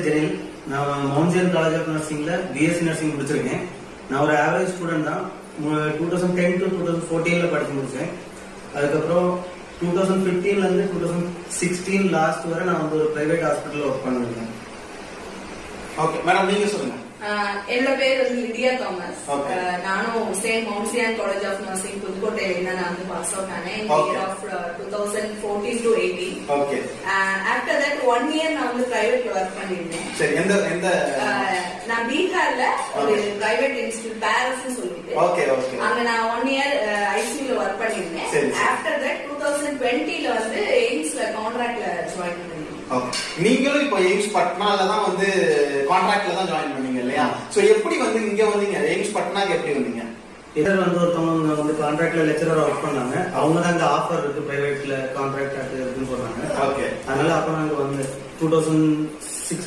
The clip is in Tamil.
ஜெனில், நான் மவுண்ட் காலேஜ் ஆஃப் நர்சிங்ல பிஎஸ்சி நர்சிங் முடிச்சிருக்கேன். நான் ஒரு ஆவரேஜ் ஸ்டூடெண்ட் தான். 2010 to 2014 படிச்சு முடிச்சேன். அதுக்கப்புறம் 2015 இருந்து 2016 லாஸ்ட் வரை நான் வந்து ஒரு பிரைவேட் ஹாஸ்பிட்டல் ஒர்க் பண்ணிருக்கேன். ஓகே மேடம், நீங்க சொல்லுங்க. என்னோட பேர் வந்து லிடியா தாமஸ். நானும் same Mount college of nursing புதுக்கோட்டையில நான் வந்து பாஸ் அவுட் ஆனேன் in the year of 2014 to 18. ஓகே. ஆஃப்டர் தட் 1 year நான் வந்து பிரைவேட்ல ஒர்க் பண்ணிருந்தேன். சரி, எந்த நான் பீகார்ல ஒரு பிரைவேட் இன்ஸ்டிடியூட் பாரஸ்னு சொல்லிட்டு. Okay okay. அங்க நான் 1 year ஐசியூல ஒர்க் பண்ணிருந்தேன். ஆஃப்டர் தட் 2020ல வந்து எய்ம்ஸ்ல கான்ட்ராக்ட்ல ஜாயின் பண்ணிருந்தேன். நீங்களும் இப்போ எய்ம்ஸ் பட்னால தான் வந்து கான்ட்ராக்ட்ல தான் ஜாயின் பண்ணீங்க இல்லையா? சோ எப்படி வந்து இங்க வந்தீங்க? எய்ம்ஸ் பட்னாக்கு எப்படி வந்தீங்க? இதர் வந்து ஒருத்தவங்க வந்து கான்ட்ராக்ட்ல லெக்சரர் ஒர்க் பண்ணாங்க. அவங்க தான் இந்த ஆஃபர் இருக்கு பிரைவேட்ல கான்ட்ராக்ட் இருக்குன்னு சொன்னாங்க. ஓகே. அதனால அப்ப நாங்க வந்து 2016